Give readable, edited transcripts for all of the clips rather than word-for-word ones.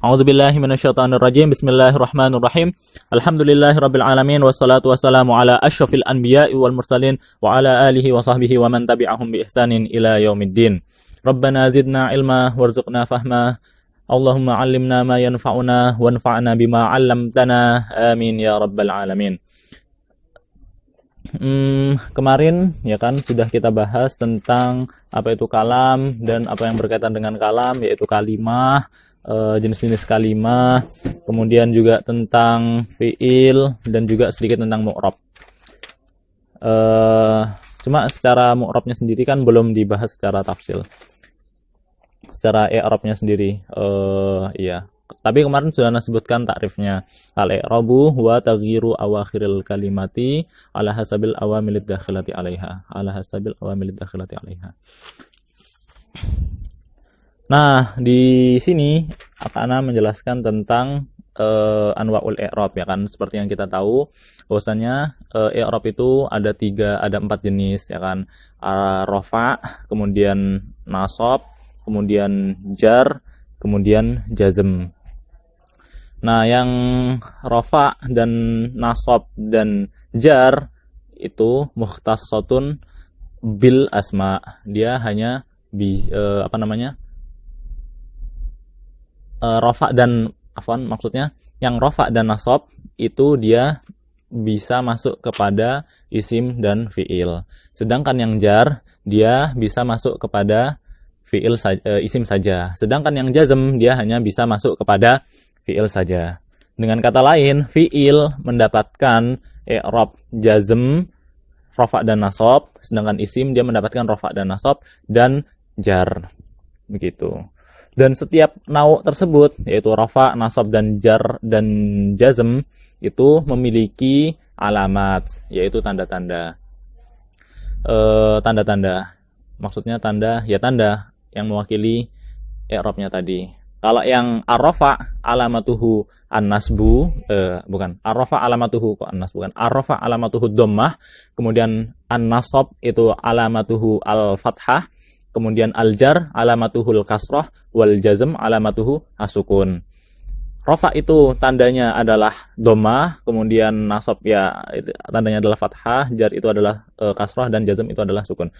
A'udzubillahi minasyaitonirrajim. Bismillahirrahmanirrahim. Alhamdulillahirabbil alamin wassalatu wassalamu ala asyrafil anbiya'i wal mursalin wa ala alihi wa sahbihi wa man tabi'ahum bi ihsanin ila yaumiddin. Rabbana zidna ilma warzuqna fahma. Allahumma 'allimna ma yanfa'una wanfa'na bima 'allamtana. Amin ya rabbal alamin. Kemarin ya kan sudah kita bahas tentang apa itu kalam dan apa yang berkaitan dengan kalam, yaitu kalimah, jenis-jenis kalimah, kemudian juga tentang fiil dan juga sedikit tentang mu'rab. Cuma secara mu'rabnya sendiri kan belum dibahas secara tafsil. Secara i'rabnya sendiri iya. Tapi kemarin sudah sebutkan takrifnya. Al-i'rabu wa taghyiru awakhiril kalimati ala hasabil awamilid dakhilati 'alaiha. Ala hasabil awamilid dakhilati 'alaiha. Nah, di sini Ana menjelaskan tentang anwa'ul i'rab ya kan. Seperti yang kita tahu, bahwasanya i'rab itu ada 4 jenis ya kan. Rafa, kemudian nasab, kemudian jar, kemudian jazm. Nah, yang rafa dan nasab dan jar itu mukhtassatun bil asma. Dia hanya rafa dan maksudnya yang rafa dan nasab itu dia bisa masuk kepada isim dan fiil. Sedangkan yang jar dia bisa masuk kepada fiil isim saja. Sedangkan yang jazm dia hanya bisa masuk kepada fiil saja. Dengan kata lain, fiil mendapatkan i'rab jazm, rafa dan nasab, sedangkan isim dia mendapatkan rafa dan nasab dan jar. Begitu. Dan setiap nau' tersebut, yaitu rafa, nasab dan jar dan jazm, itu memiliki alamat, yaitu tanda-tanda. Tanda-tanda. Maksudnya tanda yang mewakili i'rabnya tadi. Kalau yang ar-rafa alamatuhu an-nasbu, ar-rafa alamatuhu ar-rafa alamatuhu dhammah, kemudian an-nasab itu alamatuhu al-fathah, kemudian al-jar alamatuhul kasrah, wal jazm alamatuhu as-sukun. Rafa itu tandanya adalah dhammah, kemudian nasab ya tandanya adalah fathah, jar itu adalah kasrah, dan jazm itu adalah sukun.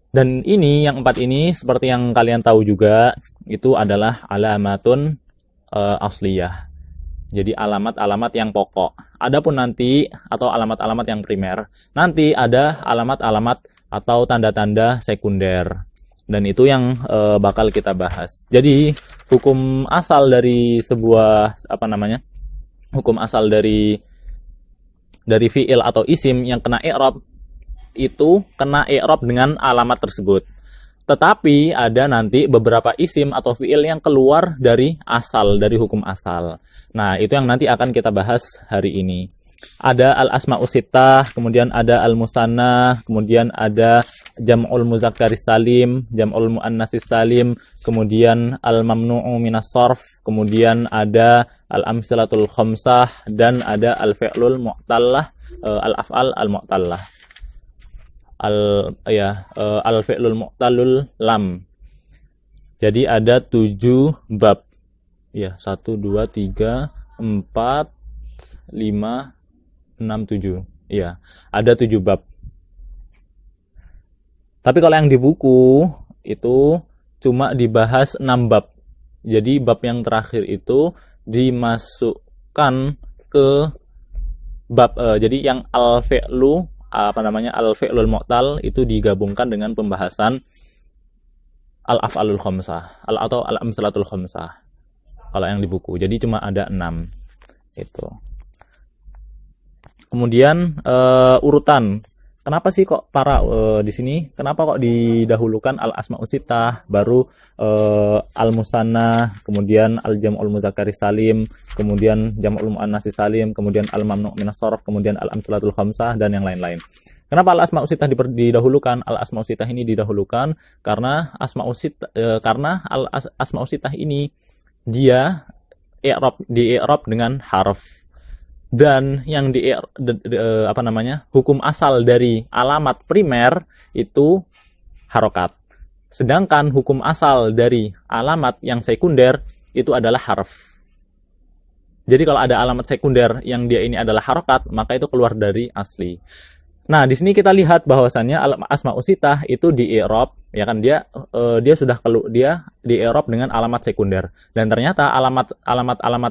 Dan ini yang 4 ini seperti yang kalian tahu juga itu adalah alamatun asliyah. Jadi alamat-alamat yang pokok. Adapun nanti atau alamat-alamat yang primer, nanti ada alamat-alamat atau tanda-tanda sekunder. Dan itu yang bakal kita bahas. Jadi hukum asal dari sebuah hukum asal dari fiil atau isim yang kena i'rab itu kena i'rab dengan alamat tersebut. Tetapi ada nanti beberapa isim atau fiil yang keluar dari hukum asal. Nah, itu yang nanti akan kita bahas hari ini. Ada al-asma'us sittah, kemudian ada al-musanna, kemudian ada jam'ul mudzakkharis salim, jam'ul muannatsis salim, kemudian al-mamnu'u minas sarf, kemudian ada al-amsilatul khamsah, dan ada al-fi'lul mu'tallah, al-af'al al-mu'tallah. Al-fi'lul mu'talul lam. Jadi ada 7 bab. Ya, 1 2 3 4 5 6 7. Iya, ada 7 bab. Tapi kalau yang di buku itu cuma dibahas 6 bab. Jadi bab yang terakhir itu dimasukkan ke bab jadi yang al-fi'lu al-fi'lul mu'tal itu digabungkan dengan pembahasan al-af'alul khamsah atau al-amsalatul khamsah kalau yang di buku. Jadi cuma ada 6 itu. Kemudian urutan kenapa sih kok para di sini kenapa kok didahulukan al asmaul sittah, baru al musanna, kemudian al jam'ul muzakkar salim, kemudian jam'ul muannas salim, kemudian al mamnu' minas sharf, kemudian al amsalatul khamsah dan yang lain-lain. Kenapa al asmaul sittah didahulukan? Al asmaul sittah ini didahulukan karena asmaul sittah ini dia di-i'rab dengan harf, dan yang hukum asal dari alamat primer itu harokat, sedangkan hukum asal dari alamat yang sekunder itu adalah harf. Jadi kalau ada alamat sekunder yang dia ini adalah harokat, maka itu keluar dari asli. Nah, di sini kita lihat bahwasannya asmaul sittah itu di-i'rab, ya kan, dia di-i'rab dengan alamat sekunder, dan ternyata alamat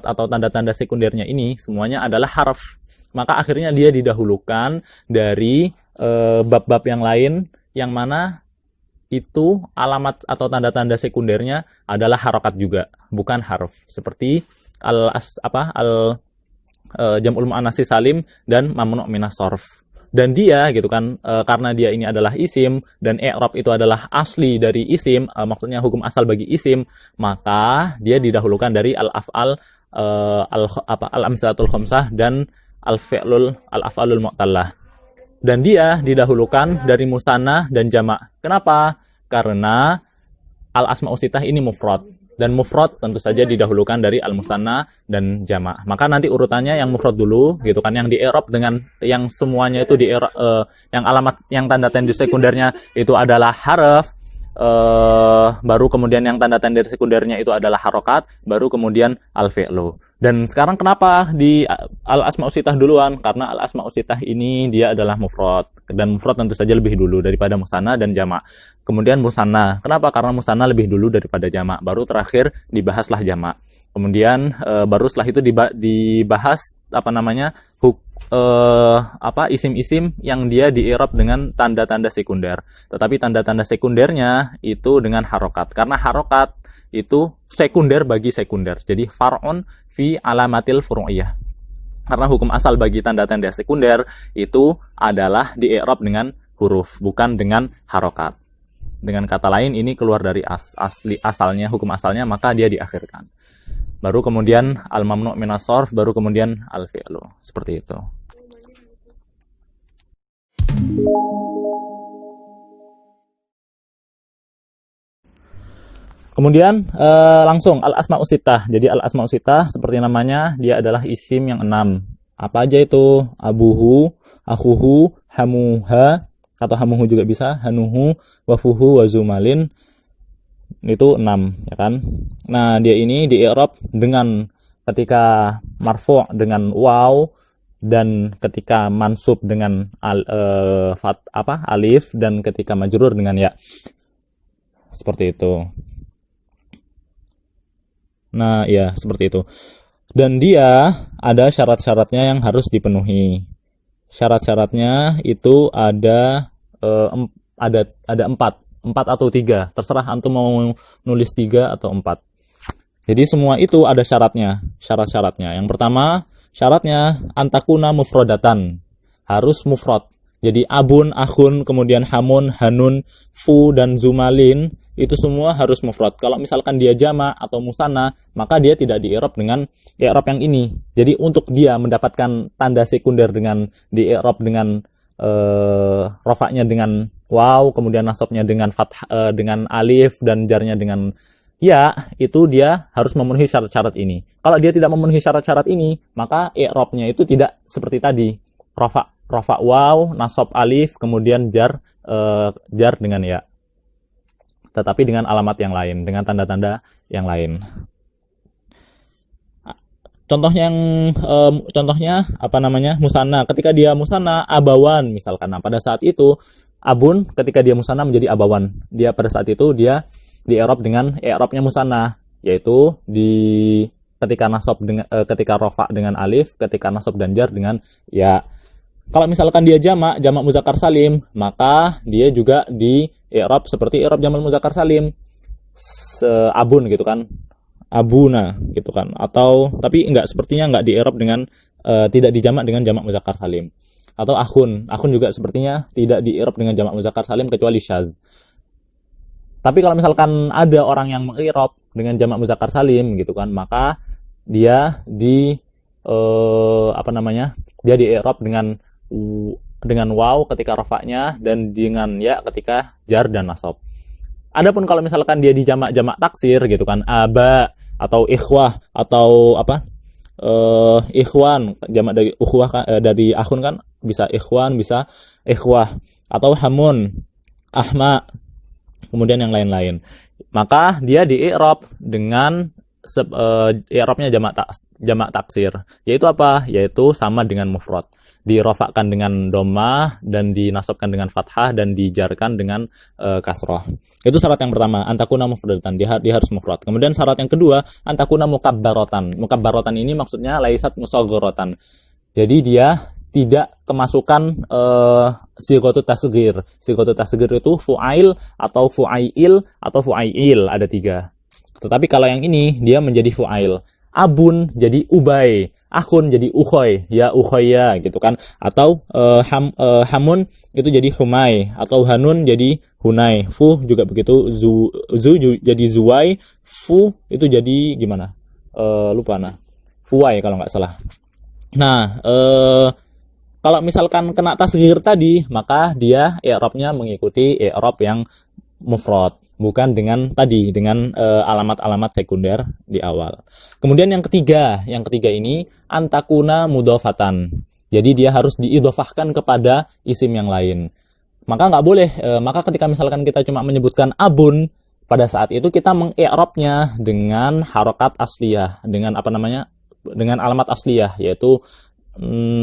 atau tanda-tanda sekundernya ini semuanya adalah harf. Maka akhirnya dia didahulukan dari bab-bab yang lain yang mana itu alamat atau tanda-tanda sekundernya adalah harokat juga, bukan harf, seperti jam'ul muannats salim dan mamnu' minas sharf. Dan dia gitu kan, karena dia ini adalah isim dan i'rab itu adalah asli dari isim, maksudnya hukum asal bagi isim, maka dia didahulukan dari al-af'al al-amsalatul khamsah dan al-af'alul mu'tallah. Dan dia didahulukan dari musanna dan jamak. Kenapa? Karena al-asmaul sittah ini mufrad, dan mufrad tentu saja didahulukan dari al-musanna dan jamak. Maka nanti urutannya yang mufrad dulu gitu kan, yang di-i'rab dengan yang semuanya itu yang alamat yang tanda-tanda sekundernya itu adalah harf, baru kemudian yang tanda-tanda sekundernya itu adalah harokat, baru kemudian al-fi'lu. Dan sekarang kenapa di al-asmaul sittah duluan? Karena al-asmaul sittah ini dia adalah mufrad, dan mufrad tentu saja lebih dulu daripada musanna dan jamak. Kemudian musanna, kenapa? Karena musanna lebih dulu daripada jamak, baru terakhir dibahaslah jamak. Kemudian baru setelah itu dibahas isim-isim yang dia di-i'rab dengan tanda-tanda sekunder. Tetapi tanda-tanda sekundernya itu dengan harokat, karena harokat itu sekunder bagi sekunder. Jadi far'un fi alamatil furu'iyah. Karena hukum asal bagi tanda-tanda sekunder itu adalah di-i'rab dengan huruf, bukan dengan harokat. Dengan kata lain, ini keluar dari asalnya, hukum asalnya, maka dia diakhirkan. Baru kemudian al-mamnu' minas sharf, baru kemudian al-fi'lu. Seperti itu. Kemudian langsung al-asmaul sittah. Jadi al-asmaul sittah seperti namanya, dia adalah isim yang 6. Apa aja itu? Abuhu, akhuhu, hamuha, atau hamuhu juga bisa, hanuhu, wafuhu, wazumalin. Itu 6, ya kan? Nah, dia ini di-i'rab dengan ketika marfu' dengan waw, dan ketika mansub dengan alif, dan ketika majrur dengan ya. Seperti itu. Nah, ya, seperti itu. Dan dia ada syarat-syaratnya yang harus dipenuhi. Syarat-syaratnya itu ada 4 atau 3. Terserah antum mau nulis 3 atau 4. Jadi semua itu ada syaratnya. Syarat-syaratnya. Yang pertama, syaratnya antakuna mufrodatan. Harus mufrad. Jadi abun, akhun, kemudian hamun, hanun, fu, dan zumalin, itu semua harus mufrad. Kalau misalkan dia jamak atau musanna, maka dia tidak di-i'rab dengan i'rab yang ini. Jadi untuk dia mendapatkan tanda sekunder dengan di-i'rab dengan rafa'nya dengan waw, kemudian nasabnya dengan dengan alif, dan jarnya dengan ya, itu dia harus memenuhi syarat-syarat ini. Kalau dia tidak memenuhi syarat-syarat ini, maka i'rabnya itu tidak seperti tadi. Rafa waw, nasab alif, kemudian jar dengan ya. Tetapi dengan alamat yang lain, dengan tanda-tanda yang lain. Contohnya musanna. Ketika dia musanna abawan misalkan. Nah, pada saat itu abun ketika dia musanna menjadi abawan. Dia pada saat itu dia di-i'rab dengan i'rabnya musanna, yaitu ketika nasab dengan ketika rafa dengan alif, ketika nasab dan jar dengan ya. Kalau misalkan dia jamak muzakkar salim, maka dia juga di i'rab seperti i'rab jamak muzakkar salim. Abun gitu kan. Abuna gitu kan. Atau tapi sepertinya enggak di i'rab dengan tidak dijamak dengan jamak muzakkar salim. atau akhun. Akhun juga sepertinya tidak di-i'rab dengan jamak muzakkar salim kecuali syaz. Tapi kalau misalkan ada orang yang meng-i'rab dengan jamak muzakkar salim gitu kan, maka dia dia di-i'rab dengan waw ketika rafa'nya dan dengan ya ketika jar dan nasab. Adapun kalau misalkan dia di jamak taksir gitu kan, aba atau ikhwah atau ikhwan, jamak dari ukhuwah dari akhun kan, bisa ikhwan, bisa ikhwah, atau hamun, ahma, kemudian yang lain-lain. Maka dia di-i'rab dengan i'rabnya jamak taksir. Yaitu apa? Yaitu sama dengan mufrad. Dirofakkan dengan dhammah dan dinasabkan dengan fathah dan dijarkan dengan kasrah. Itu syarat yang pertama, antakuna mufradatan, dia harus mufrad. Kemudian syarat yang kedua, antakuna mukabbaratan. Mukabbaratan ini maksudnya laisat musaghharatan. Jadi dia tidak kemasukan sighatut tasghir. Sighatut tasghir itu fu'ail atau fu'ail atau fu'ail, ada 3. Tetapi kalau yang ini dia menjadi fu'ail. Abun jadi ubay, akhun jadi ukhoy, ya ukhoya gitu kan. Atau hamun itu jadi humay, atau hanun jadi hunay. Fu juga begitu, zu jadi zuwai, fu itu jadi gimana? Lupa nah. Fuwai kalau nggak salah. Nah, kalau misalkan kena tasghir tadi, maka dia i'rabnya mengikuti i'rab yang mufrad, bukan dengan alamat-alamat sekunder di awal. Kemudian yang ketiga ini antakuna mudhofatan. Jadi dia harus diidhofahkan kepada isim yang lain. Maka nggak boleh, maka ketika misalkan kita cuma menyebutkan abun, pada saat itu kita mengi'rabnya dengan harokat asliyah, dengan dengan alamat asliyah, yaitu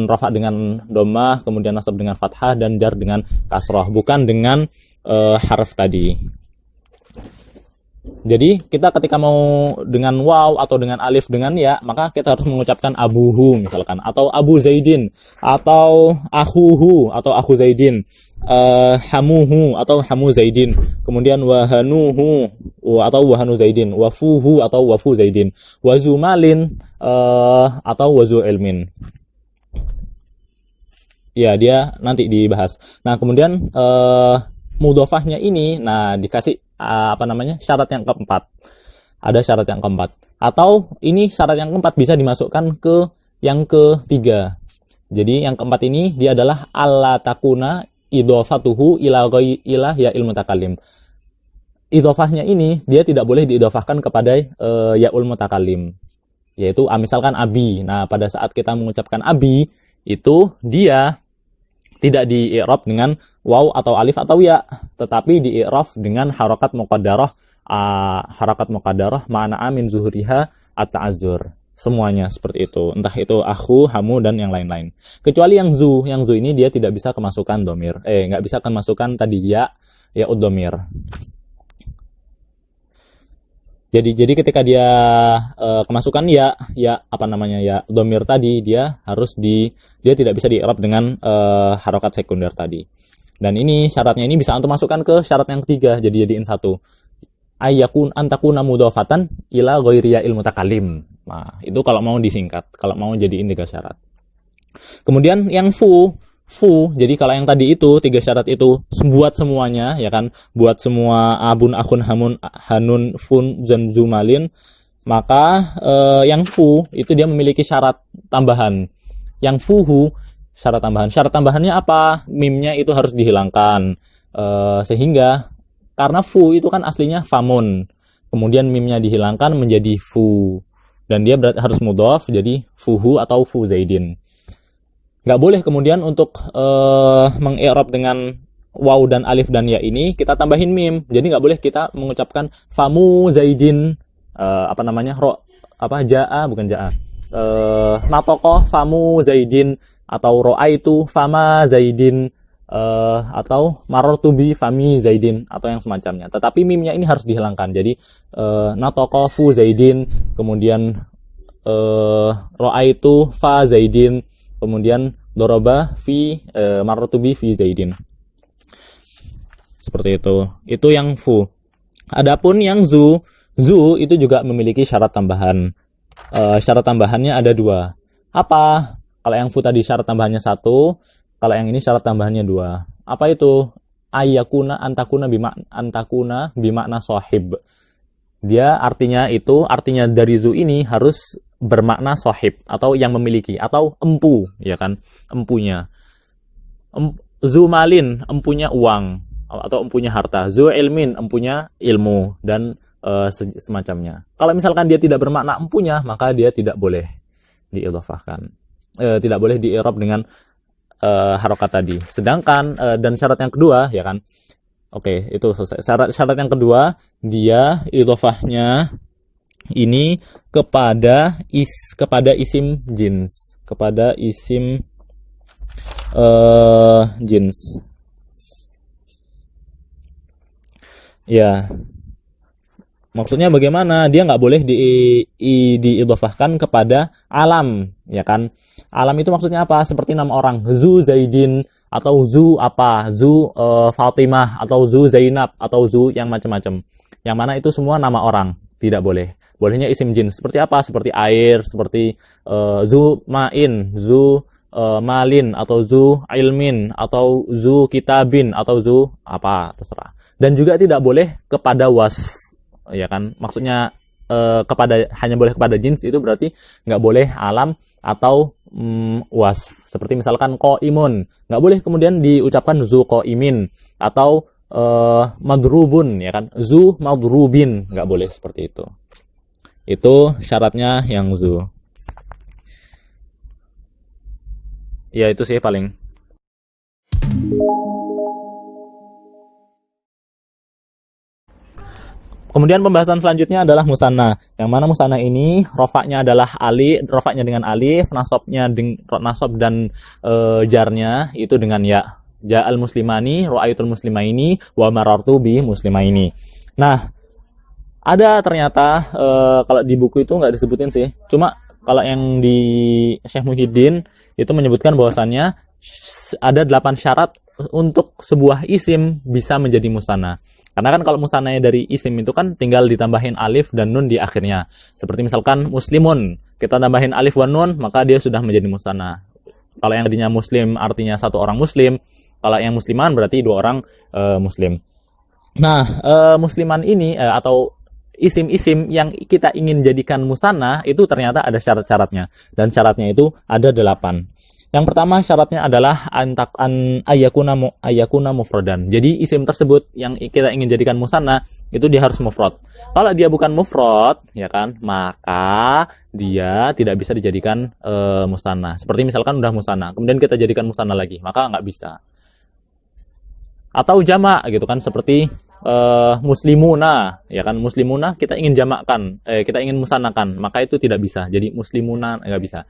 rafa dengan dhammah, kemudian nasab dengan fathah, dan jar dengan kasrah, bukan dengan harf tadi. Jadi kita ketika mau dengan waw atau dengan alif dengan ya, maka kita harus mengucapkan abuhu misalkan, atau abu zaidin, atau akhuhu atau akhu zaidin, hamuhu atau hamu zaidin, kemudian wahanuhu atau wahanu zaidin, wafuhu atau wafu zaidin, wazumalin atau wazu ilmin. Ya, dia nanti dibahas. Nah, kemudian mudhofahnya ini, nah dikasih syarat yang keempat. Ada syarat yang keempat. Atau ini syarat yang keempat bisa dimasukkan ke yang ketiga. Jadi yang keempat ini dia adalah alla takuna idhofatuhu ila ya'il mutakallim. Idhofahnya ini dia tidak boleh diidhofahkan kepada ya'ul mutakallim. Yaitu misalkan abi. Nah, pada saat kita mengucapkan abi, itu dia tidak di-i'rab dengan waw atau alif atau ya, tetapi di-i'rab dengan harakat muqaddarah ma'na'a min zuhuriha at-ta'azzur. Semuanya seperti itu. Entah itu akhu, hamu, dan yang lain-lain. Kecuali yang zu ini dia tidak bisa kemasukan domir. Nggak bisa kemasukan tadi ya ud-domir. Jadi ketika dia kemasukan ya domir tadi, dia tidak bisa di-i'rab dengan harokat sekunder tadi. Dan ini syaratnya ini bisa antum masukkan ke syarat yang ketiga, jadi jadiin satu. Antakuna mudhofatan ila ghairi ya'il mutakallim. Nah, itu kalau mau disingkat, kalau mau jadiin 3 syarat. Kemudian yang fu, jadi kalau yang tadi itu 3 syarat itu buat semuanya, ya kan, buat semua abun, akhun, hamun, hanun, fun, dan zumalin, maka yang fu itu dia memiliki syarat tambahan. Yang fuhu syarat tambahannya apa? Mimnya itu harus dihilangkan, sehingga karena fu itu kan aslinya famun, kemudian mimnya dihilangkan menjadi fu, dan dia harus mudhof jadi fuhu atau fu zaidin. Nggak boleh kemudian untuk meng-i'rab dengan waw dan alif dan ya ini kita tambahin mim. Jadi nggak boleh kita mengucapkan famu zaidin natokoh famu zaidin, atau ro'aitu fama zaidin, atau marartu bi fami zaidin, atau yang semacamnya. Tetapi mimnya ini harus dihilangkan. Jadi natokoh fu zaidin, kemudian ro'aitu fa zaidin, kemudian doroba fi marrotubi fi zaidin. Seperti itu. Itu yang fu. Adapun yang zu itu juga memiliki syarat tambahan. Syarat tambahannya ada 2. Apa? Kalau yang fu tadi syarat tambahannya 1. Kalau yang ini syarat tambahannya 2. Apa itu? Ayyakuna antakuna bimakna sahib. Dia artinya dari zu ini harus bermakna sahib atau yang memiliki atau empu, ya kan? Empunya. Zu malin, empunya uang atau empunya harta. Zu ilmin, empunya ilmu dan semacamnya. Kalau misalkan dia tidak bermakna empunya, maka dia tidak boleh diidhofahkan. Tidak boleh di-i'rab dengan harokat tadi. Sedangkan dan syarat yang kedua, ya kan? Oke, itu selesai. Syarat yang kedua, dia idhofahnya ini kepada isim jins, kepada isim jins. Ya. Maksudnya bagaimana? Dia nggak boleh diidhofahkan kepada alam, ya kan? Alam itu maksudnya apa? Seperti nama orang, Zu Zaidin atau Zu apa? Zu Fatimah atau Zu Zainab atau Zu yang macam-macam. Yang mana itu semua nama orang, tidak boleh. Bolehnya isim jins. Seperti apa? Seperti air, seperti Zu Ma'in, Zu Malin atau Zu Ilmin atau Zu Kitabin atau Zu apa, terserah. Dan juga tidak boleh kepada wasf, ya kan, maksudnya hanya boleh kepada jins, itu berarti nggak boleh alam atau wasf. Seperti misalkan qaimun, nggak boleh kemudian diucapkan zu qaimin atau madrubun, ya kan, zu madrubin, nggak boleh seperti itu. Itu syaratnya yang zu. Ya itu sih paling. Kemudian pembahasan selanjutnya adalah musanna. Yang mana musanna ini rofaknya adalah rofaknya dengan alif, nasabnya nasab dan jarnya itu dengan ya. Ja'al muslimani, ra'aitul muslimaini, wa marartu bi muslimaini. Nah, ada ternyata kalau di buku itu nggak disebutin sih. Cuma kalau yang di Syekh Muhyiddin itu menyebutkan bahwasannya ada 8 syarat untuk sebuah isim bisa menjadi musanna. Karena kan kalau musannanya dari isim itu kan tinggal ditambahin alif dan nun di akhirnya. Seperti misalkan muslimun, kita tambahin alif dan nun, maka dia sudah menjadi musanna. Kalau yang tadinya muslim artinya satu orang muslim, kalau yang musliman berarti 2 orang muslim. Nah, musliman ini atau isim-isim yang kita ingin jadikan musanna itu ternyata ada syarat-syaratnya. Dan syaratnya itu ada 8. Yang pertama syaratnya adalah ayyakuna mufradan. Jadi isim tersebut yang kita ingin jadikan musanna itu dia harus mufrad. Kalau dia bukan mufrad, ya kan, maka dia tidak bisa dijadikan musanna. Seperti misalkan udah musanna, kemudian kita jadikan musanna lagi, maka nggak bisa. Atau jamak gitu kan, seperti muslimuna, ya kan, muslimuna kita ingin jamakkan, kita ingin musannakan, maka itu tidak bisa. Jadi muslimuna nggak bisa.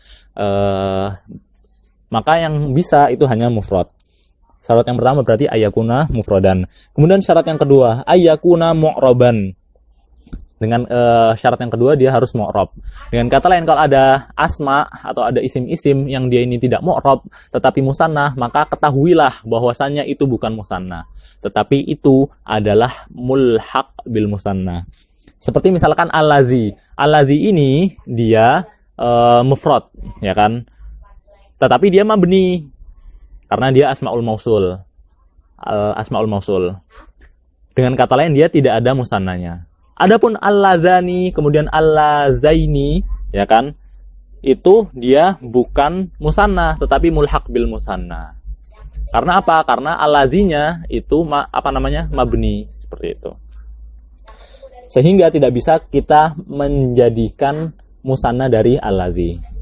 Maka yang bisa itu hanya mufrad. Syarat yang pertama berarti ayyakuna mufradan. Kemudian syarat yang kedua, ayyakuna mu'raban. Dengan syarat yang kedua dia harus mu'rab. Dengan kata lain, kalau ada asma atau ada isim-isim yang dia ini tidak mu'rab tetapi musanna, maka ketahuilah bahwasannya itu bukan musanna, tetapi itu adalah mulhaq bil musanna. Seperti misalkan allazi. Allazi ini dia mufrad, ya kan? Tetapi dia mabni karena dia asmaul mausul. Asmaul mausul. Dengan kata lain dia tidak ada musannanya. Adapun allazani kemudian allazaini, ya kan? Itu dia bukan musanna tetapi mulhaq bil musanna. Karena apa? Karena allazinya itu mabni, seperti itu. Sehingga tidak bisa kita menjadikan musanna dari allazi.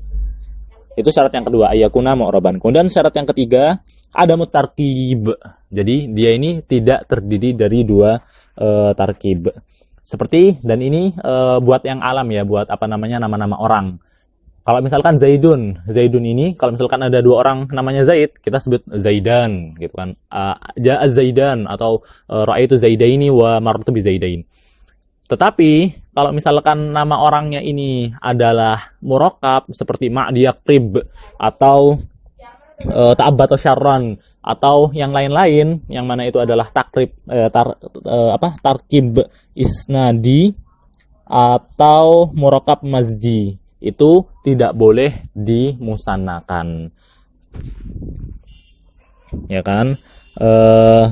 Itu syarat yang kedua, ayyakuna mu'raban. Kemudian syarat yang ketiga, ada mutarkib. Jadi dia ini tidak terdiri dari 2 tarkib. Seperti, dan ini buat yang alam ya, buat nama-nama orang. Kalau misalkan Zaidun ini, kalau misalkan ada 2 orang namanya Zaid, kita sebut Zaidan, gitu kan. Ja'a Zaidan atau ra'aitu Zaidaini wa marartu bi Zaidain. Tetapi kalau misalkan nama orangnya ini adalah murakkab seperti ma'diyakrib atau ta'abbato syarran atau yang lain-lain, yang mana itu adalah tarkib isnadi atau murakkab mazji, itu tidak boleh dimusannakan. ya kan.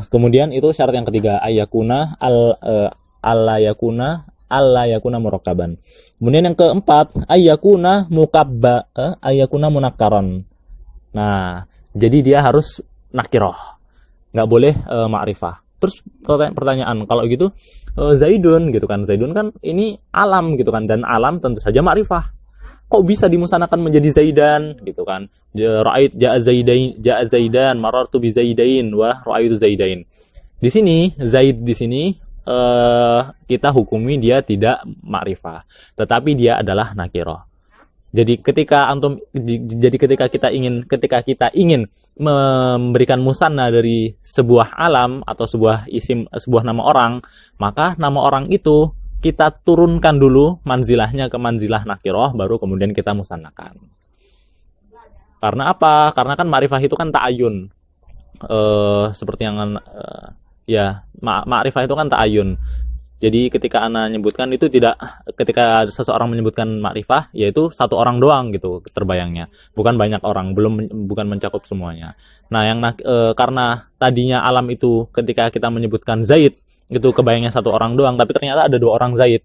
Kemudian itu syarat yang ketiga, ayakuna alla yakuna murakkaban. Kemudian yang keempat, ayakuna munakkaron. Nah, jadi dia harus nakiroh, nggak boleh ma'rifah. Terus pertanyaan, kalau gitu Zaidun gitu kan, Zaidun kan ini alam gitu kan, dan alam tentu saja ma'rifah. Kok bisa dimusanakan menjadi Zaidan gitu kan? Ra'ait ja'a Zaidan, marartu bi Zaidain wa ra'aitu Zaidain. Di sini Zaid di sini kita hukumi dia tidak ma'rifah, tetapi dia adalah nakirah. Jadi ketika kita ingin memberikan musanna dari sebuah alam atau sebuah isim, sebuah nama orang, maka nama orang itu kita turunkan dulu manzilahnya ke manzilah nakiroh, baru kemudian kita musannakan. Karena apa? Karena kan ma'rifah itu kan ta'ayun. Seperti yang ma'rifah itu kan ta'ayun. Jadi ketika ana menyebutkan itu tidak, ketika seseorang menyebutkan ma'rifah, yaitu satu orang doang gitu terbayangnya, bukan banyak orang, bukan mencakup semuanya. Nah, karena tadinya alam itu ketika kita menyebutkan Zaid itu kebayangnya satu orang doang, tapi ternyata ada dua orang Zaid,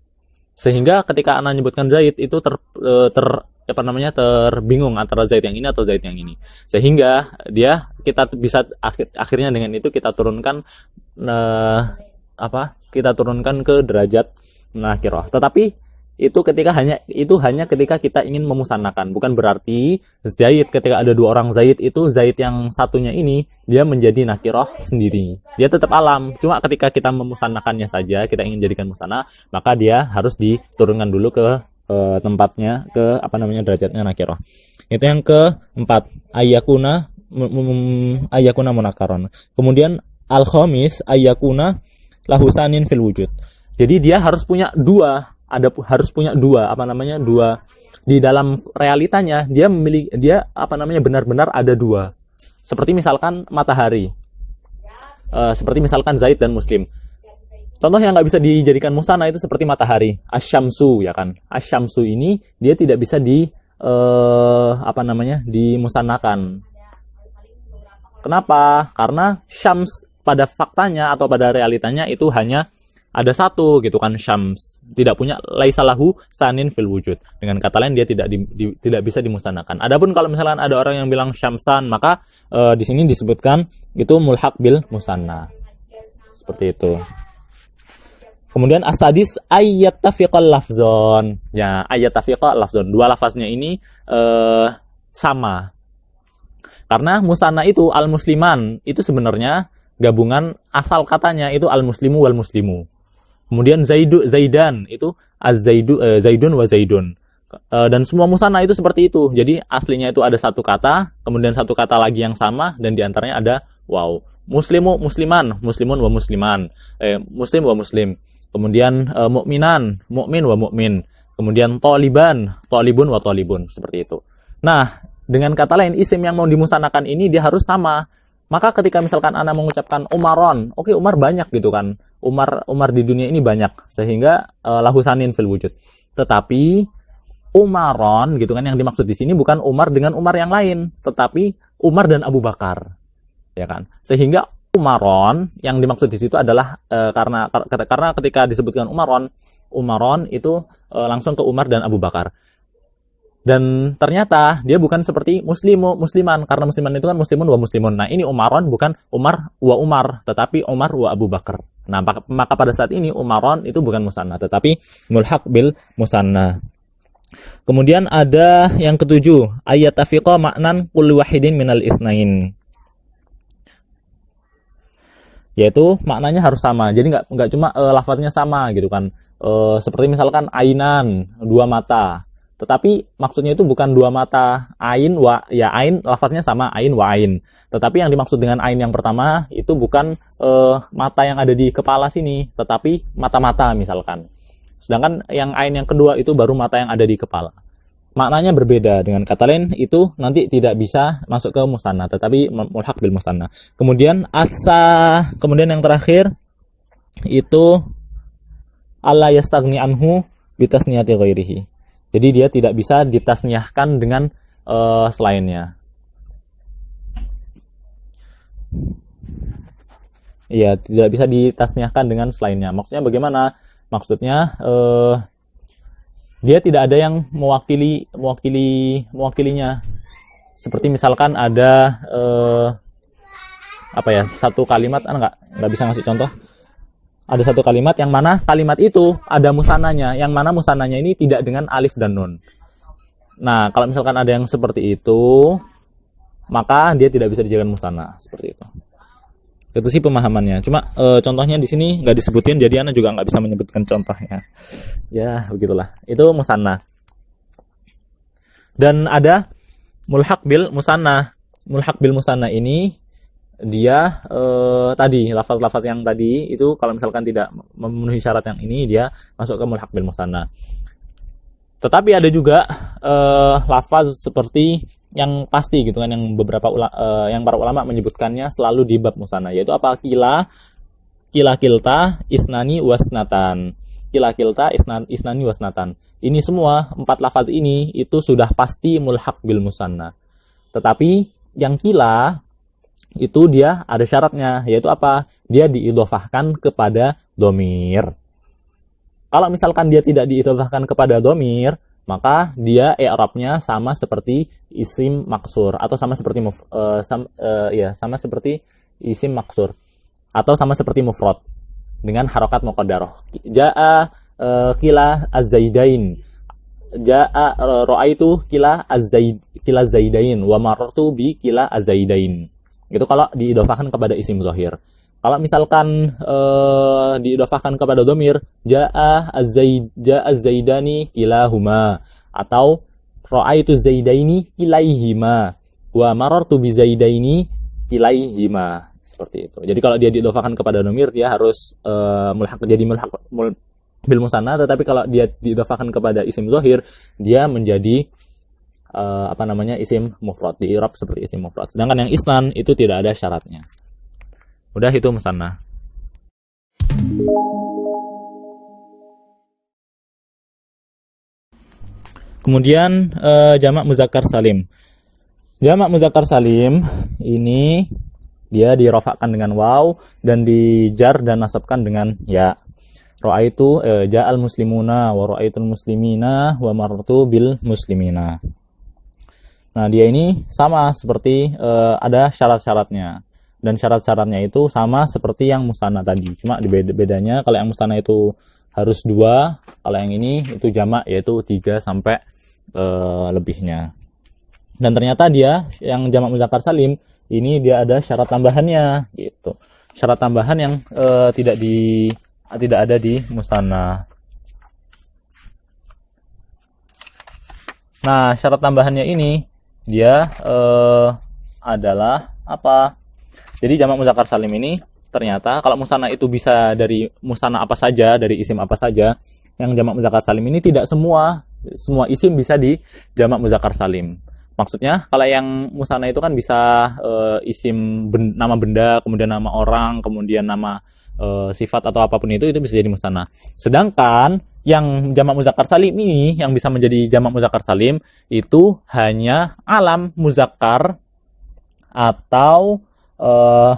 sehingga ketika ana menyebutkan Zaid itu terbingung antara Zaid yang ini atau Zaid yang ini, sehingga kita bisa akhirnya dengan itu kita turunkan kita turunkan ke derajat nakirah. Tetapi itu hanya ketika kita ingin memusannakan, bukan berarti Zaid, ketika ada dua orang Zaid itu Zaid yang satunya ini dia menjadi nakirah sendiri, dia tetap alam, cuma ketika kita memusannakannya saja, kita ingin jadikan musanna, maka dia harus diturunkan dulu ke tempatnya, ke derajatnya nakirah. Itu yang keempat, ayakuna munakaron. Kemudian al-khamis, ayakuna lahusanin fil wujud. Jadi dia harus punya dua di dalam realitanya, dia benar-benar ada dua. Seperti misalkan matahari. Seperti misalkan Zaid dan Muslim. Contoh yang nggak bisa dijadikan musanna itu seperti matahari, asyamsu, ya kan. Asyamsu ini dia tidak bisa dimusannakan. Kenapa? Karena syams pada faktanya atau pada realitanya itu hanya ada satu gitu kan, syams, tidak punya laisalahu sanin fil wujud. Dengan kata lain dia tidak bisa dimusanakan. Adapun kalau misalkan ada orang yang bilang syamsan, maka di sini disebutkan itu mulhaq bil musanna. Seperti itu. Kemudian asadis ayyattafiqal lafzon. Ya, ayyattafiqal lafzon. Dua lafaznya ini sama. Karena musanna itu al-musliman itu sebenarnya gabungan asal katanya itu al-muslimu wal muslimu. Kemudian Zaidan itu Zaidun wa Zaidun. Dan semua musanna itu seperti itu. Jadi aslinya itu ada satu kata, kemudian satu kata lagi yang sama, dan diantaranya ada waw. Muslimu musliman, muslimun wa musliman, muslim wa muslim. Kemudian mukminan, mukmin wa mukmin. Kemudian talibun wa talibun, seperti itu. Nah, dengan kata lain isim yang mau dimusanakan ini dia harus sama. Maka ketika misalkan Anda mengucapkan Umaron, oke, Umar banyak gitu kan. Umar di dunia ini banyak, sehingga lahusanin fil wujud. Tetapi Umaron gitu kan, yang dimaksud di sini bukan Umar dengan Umar yang lain, tetapi Umar dan Abu Bakar. Ya kan? Sehingga Umaron yang dimaksud di situ adalah karena ketika disebutkan Umaron itu langsung ke Umar dan Abu Bakar. Dan ternyata dia bukan seperti musliman, karena musliman itu kan muslimun wa muslimun. Nah, ini Umaron bukan Umar wa Umar, tetapi Umar wa Abu Bakar. Nah, maka pada saat ini Umaron itu bukan musanna, tetapi mulhaq bil musanna. Kemudian ada yang ketujuh, ayatafiqa ma'nan kulli wahidin minal isnain. Yaitu maknanya harus sama. Jadi enggak cuma lafaznya sama gitu kan. Seperti misalkan ainan, dua mata. Tetapi maksudnya itu bukan dua mata, ain lafaznya sama, ain wa ain. Tetapi yang dimaksud dengan ain yang pertama itu bukan mata yang ada di kepala sini, tetapi mata-mata misalkan. Sedangkan yang ain yang kedua itu baru mata yang ada di kepala. Maknanya berbeda. Dengan kata lain itu nanti tidak bisa masuk ke musanna, tetapi mulhaq bil musanna. Kemudian kemudian yang terakhir itu alla yastagni anhu bitasniyati ghairihi. Jadi dia tidak bisa ditasniahkan dengan selainnya. Iya, tidak bisa ditasniahkan dengan selainnya. Maksudnya bagaimana? Maksudnya dia tidak ada yang mewakilinya. Seperti misalkan ada apa ya, satu kalimat, nggak bisa ngasih contoh. Ada satu kalimat yang mana kalimat itu ada musananya, yang mana musananya ini tidak dengan alif dan nun. Nah, kalau misalkan ada yang seperti itu, maka dia tidak bisa dijadikan musanna, seperti itu. Itu sih pemahamannya. Cuma contohnya di sini nggak disebutin, jadi Ana juga nggak bisa menyebutkan contohnya. Ya, begitulah. Itu musanna. Dan ada mulhaq bil musanna. Mulhaq bil musanna ini dia tadi lafaz-lafaz yang tadi itu kalau misalkan tidak memenuhi syarat yang ini, dia masuk ke mulhaq bil musanna. Tetapi ada juga lafaz seperti yang pasti gitu kan, yang yang para ulama menyebutkannya selalu di bab musanna, yaitu apa? Kila kilta isnani wasnatan. Kila kilta isnani wasnatan. Ini semua 4 lafaz ini itu sudah pasti mulhaq bil musanna. Tetapi yang kila itu dia ada syaratnya, yaitu apa? Dia diidhofahkan kepada dhamir. Kalau misalkan dia tidak diidhofahkan kepada dhamir, maka dia i'rabnya sama seperti isim maksur atau sama seperti sama seperti isim maksur atau sama seperti mufrad dengan harokat muqaddarah. Jaa kila az-zaidain. Jaa ra'aitu kila zaidain wa marartu bi kila az-zaidain. Itu kalau diidhofahkan kepada isim zahir. Kalau misalkan diidhofahkan kepada dhamir, jaa az-zaidani kilahuma atau ra'aitu zaidaini kilaihima wa marartu bi zaidaini kilaihima, seperti itu. Jadi kalau dia diidhofahkan kepada dhamir, dia harus mulhaq bil musanna, tetapi kalau dia diidhofahkan kepada isim zahir, dia menjadi isim mufrad, di i'rab seperti isim mufrad. Sedangkan yang isnan itu tidak ada syaratnya. Udah, itu musanna. Kemudian jamak muzakkar salim. Jamak muzakkar salim ini dia dirofakkan dengan waw dan dijar dan nasabkan dengan ya. Ra'aitu ja'al muslimuna wa ra'aitul muslimina wa marartu bil muslimina. Nah, dia ini sama seperti ada syarat-syaratnya. Dan syarat-syaratnya itu sama seperti yang musanna tadi. Cuma bedanya kalau yang musanna itu harus 2, kalau yang ini itu jamak, yaitu 3 sampai lebihnya. Dan ternyata dia yang jamak muzakkar salim ini dia ada syarat tambahannya gitu. Syarat tambahan yang tidak ada di musanna. Nah, syarat tambahannya ini dia adalah apa? Jadi jamak muzakkar salim ini ternyata kalau musanna itu bisa dari musanna apa saja, dari isim apa saja. Yang jamak muzakkar salim ini tidak semua isim bisa di jamak muzakkar salim. Maksudnya kalau yang musanna itu kan bisa isim nama benda, kemudian nama orang, kemudian nama sifat atau apapun itu bisa jadi musanna. Sedangkan yang jamak muzakkar salim ini yang bisa menjadi jamak muzakkar salim itu hanya alam muzakkar atau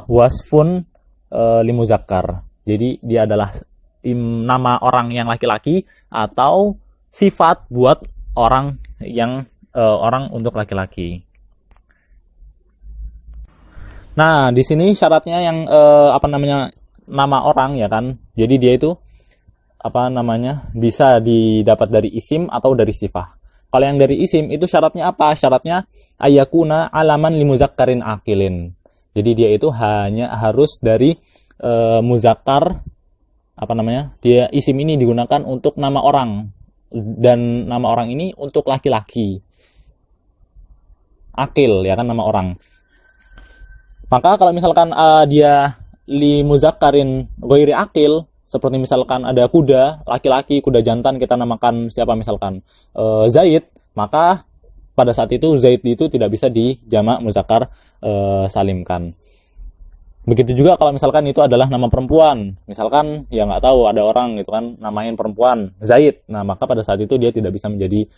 wasfun limuzakkar. Jadi dia adalah nama orang yang laki-laki atau sifat buat orang yang orang untuk laki-laki. Nah, di sini syaratnya yang nama orang ya kan. Jadi dia itu bisa didapat dari isim atau dari sifah. Kalau yang dari isim itu syaratnya apa? Syaratnya ayakuna alaman limuzakkarin akilin. Jadi dia itu hanya harus dari muzakkar dia isim ini digunakan untuk nama orang dan nama orang ini untuk laki-laki. Akil ya kan, nama orang. Maka kalau misalkan dia limuzakkarin ghairi akil, seperti misalkan ada kuda laki-laki, kuda jantan, kita namakan siapa misalkan Zaid, maka pada saat itu Zaid itu tidak bisa di jamak muzakkar salimkan. Begitu juga kalau misalkan itu adalah nama perempuan. Misalkan ya nggak tahu ada orang gitu kan namain perempuan Zaid. Nah, maka pada saat itu dia tidak bisa menjadi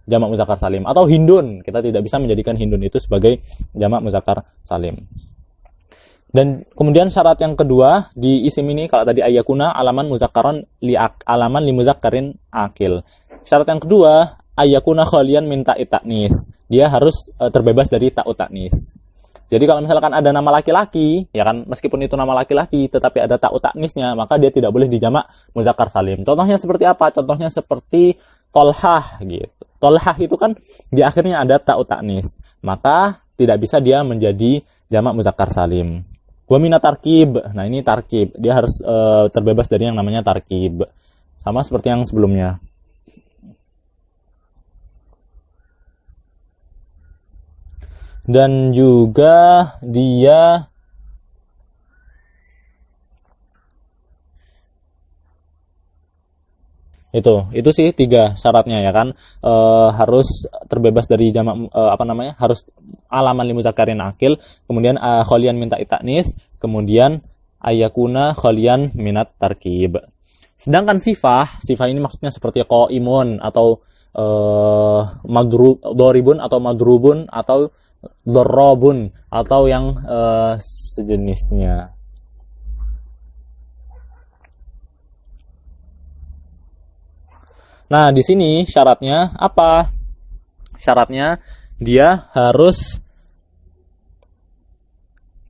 jamak muzakkar salim. Atau Hindun, kita tidak bisa menjadikan Hindun itu sebagai jamak muzakkar salim. Dan kemudian syarat yang kedua di isim ini, kalau tadi ayakuna alaman muzakkaron alaman li muzakkarin akil. Syarat yang kedua, ayakuna khalian min ta'it ta'nis. Dia harus terbebas dari ta'ut ta'nis. Jadi kalau misalkan ada nama laki-laki, ya kan, meskipun itu nama laki-laki, tetapi ada ta'ut ta'nisnya, maka dia tidak boleh dijamak muzakkar salim. Contohnya seperti apa? Contohnya seperti Tolhah gitu. Tolhah itu kan di akhirnya ada ta'ut ta'nis, maka tidak bisa dia menjadi jamak muzakkar salim. Wa mina tarkib. Nah, ini tarkib. Dia harus terbebas dari yang namanya tarkib. Sama seperti yang sebelumnya. Dan juga dia itu sih 3 syaratnya ya kan. Harus terbebas dari jamak harus alaman li muzakkarin akil, kemudian khalian min ta'it ta'nis, kemudian ayakuna khalian minat tarkib. Sedangkan sifah ini maksudnya seperti qaimun atau doribun atau madrubun atau dorobun atau yang sejenisnya. Nah, di sini syaratnya apa? Syaratnya dia harus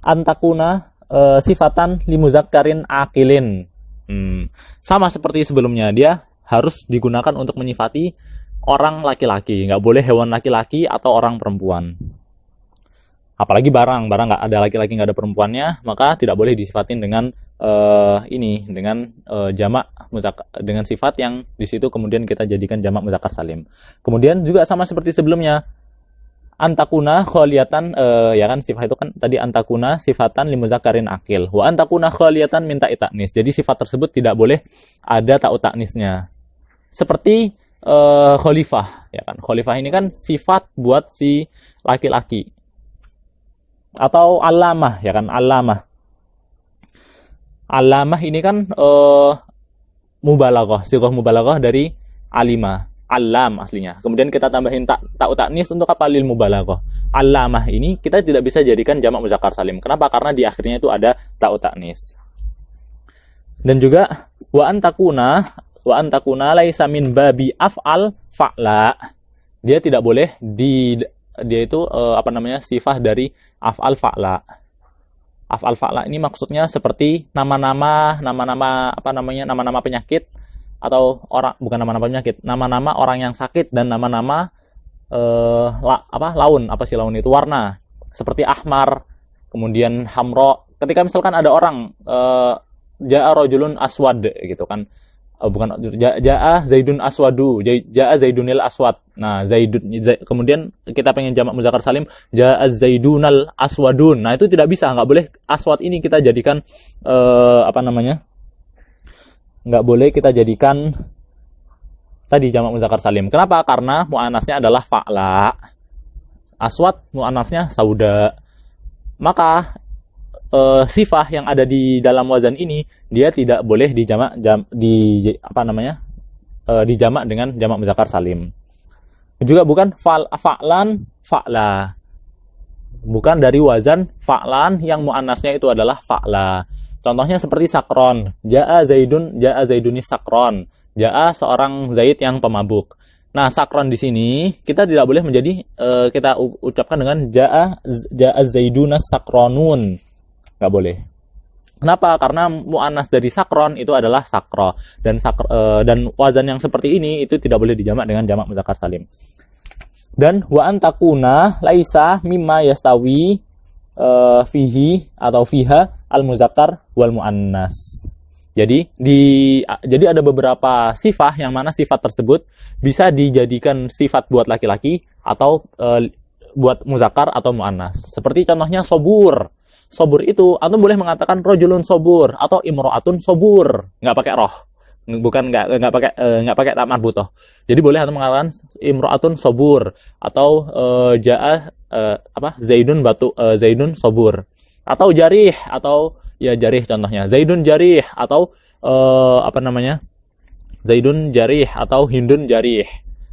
antakuna sifatan limuzakkarin akilin. Sama seperti sebelumnya, dia harus digunakan untuk menyifati orang laki-laki, nggak boleh hewan laki-laki atau orang perempuan. Apalagi barang nggak ada laki-laki nggak ada perempuannya, maka tidak boleh disifatin dengan dengan jamak muzakkar, dengan sifat yang di situ kemudian kita jadikan jamak muzakkar salim. Kemudian juga sama seperti sebelumnya, antakuna khaliyatan, ya kan, sifat itu kan tadi antakuna sifatan limuzakkarin akil, wa antakuna khaliyatan min ta'it ta'nis. Jadi sifat tersebut tidak boleh ada ta'ut ta'nisnya. Seperti khalifah, ya kan. Khalifah ini kan sifat buat si laki-laki. Atau alamah, ya kan, alamah. Alamah ini kan mubalaghah, sighah mubalaghah dari alima, alam aslinya. Kemudian kita tambahin ta'ut ta'nis untuk apa? Lil mubalaghah. Alamah ini kita tidak bisa jadikan jamak muzakkar salim. Kenapa? Karena di akhirnya itu ada ta'ut ta'nis. Dan juga wa antakuna laisa min babi af'al fa'la. Dia tidak boleh dia itu sifah dari af'al fa'la. Af'al fa'la ini maksudnya seperti nama-nama penyakit, atau bukan nama-nama penyakit, nama-nama orang yang sakit, dan nama-nama laun itu warna, seperti ahmar, kemudian hamro. Ketika misalkan ada orang ja'a rajulun aswad gitu kan, ja'a zaidun aswadu, ja'a zaidunil aswad. Nah, kemudian kita pengen jamak muzakkar salim, ja'a zaidunal aswadun. Nah, itu tidak bisa, nggak boleh aswad ini kita jadikan nggak boleh kita jadikan tadi jamak muzakkar salim. Kenapa? Karena muannasnya adalah fa'la. Aswad muannasnya sauda. Maka sifah yang ada di dalam wazan ini dia tidak boleh dijamak dijamak dengan jamak muzakkar salim. Juga bukan fa'lan fa'la. Bukan dari wazan fa'lan yang muannasnya itu adalah fa'la. Contohnya seperti sakron. Ja'a zaidunis sakron. Ja'a seorang Zaid yang pemabuk. Nah, sakron di sini kita tidak boleh menjadi kita ucapkan dengan ja'a zaidunas sakronun. Nggak boleh. Kenapa? Karena mu'annas dari sakron itu adalah sakro, dan wazan yang seperti ini itu tidak boleh dijamak dengan jamak muzakkar salim. Dan wa antakuna laisa mimma yastawi fihi atau fiha al muzakkar wal muannas. Jadi ada beberapa sifat yang mana sifat tersebut bisa dijadikan sifat buat laki-laki atau buat muzakkar atau muannas. Seperti contohnya sobur. Sobur itu, atau boleh mengatakan rojulun sobur atau imro'atun sobur, nggak pakai roh, nggak pakai tak marbutoh. Jadi boleh atau mengatakan imro'atun sobur atau zaidun sobur. Atau jarih, atau ya jarih contohnya. Zaidun jarih, atau apa namanya? Zaidun jarih, atau Hindun jarih.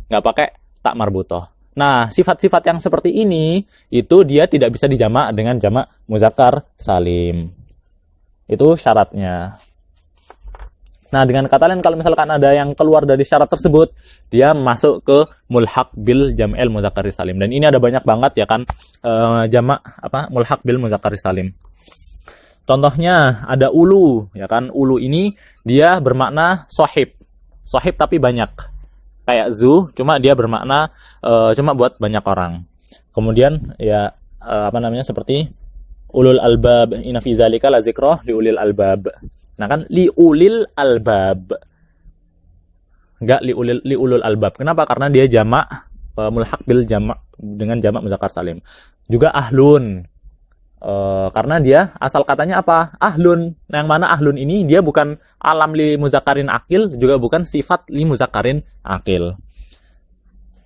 Nggak pakai tak marbutoh. Nah, sifat-sifat yang seperti ini, itu dia tidak bisa dijamak dengan jamak muzakkar salim. Itu syaratnya. Nah, dengan kata lain kalau misalkan ada yang keluar dari syarat tersebut, dia masuk ke mulhaq bil jam'il muzakkar salim. Dan ini ada banyak banget ya kan jamak apa mulhaq bil muzakkar salim. Contohnya ada ulu ya kan. Ulu ini dia bermakna sahib. Sahib tapi banyak. Kayak zu, cuma dia bermakna cuma buat banyak orang. Kemudian ya apa namanya seperti ulul albab, inna fi zalika la zikrah li ulil albab. Nah kan li ulil albab. Enggak li ulul albab. Kenapa? Karena dia jamak mulhaq bil jamak dengan jamak muzakkar salim. Juga ahlun. Karena dia asal katanya apa? Ahlun. Nah, yang mana ahlun ini dia bukan alam li muzakkarin akil, juga bukan sifat li muzakkarin akil.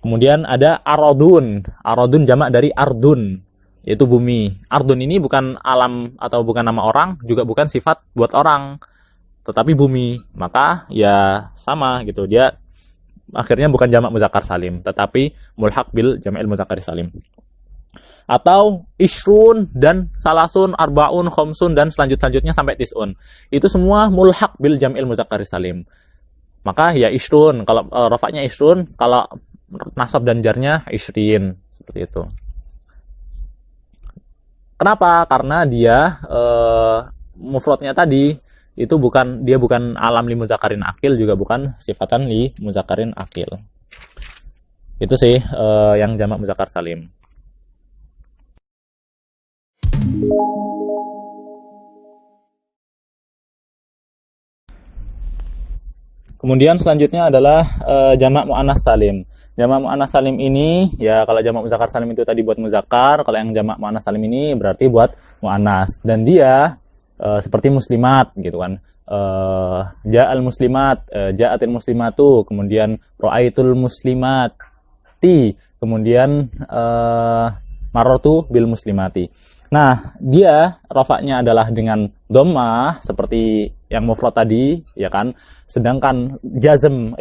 Kemudian ada aradun. Aradun jamak dari ardun, yaitu bumi. Ardun ini bukan alam atau bukan nama orang, juga bukan sifat buat orang, tetapi bumi. Maka ya sama gitu. Dia akhirnya bukan jamak muzakkar salim, tetapi mulhaq bil jam'il muzakkar salim. Atau isrun dan salasun, arbaun, khomsun dan selanjutnya sampai tis'un. Itu semua mulhaq bil jam'il muzakkar salim. Maka ya isrun, kalau rafa'nya isrun, kalau nasab dan jarnya isrin, seperti itu. Kenapa? Karena dia mufradnya tadi itu bukan alam li muzakkariin akil, juga bukan sifatan li muzakkariin akil. Itu sih yang jamak muzakkar salim. Kemudian selanjutnya adalah jamak muannats salim. Jamak muannats salim ini ya kalau jamak muzakkar salim itu tadi buat muzakkar, kalau yang jamak muannats salim ini berarti buat muannas. Dan dia seperti muslimat gitu kan. Ja'al muslimat, ja'atil muslimatu, kemudian ra'aitul muslimati, kemudian marartu bil muslimati. Nah, dia rafa'nya adalah dengan dhammah seperti yang mufrad tadi, ya kan? Sedangkan jazm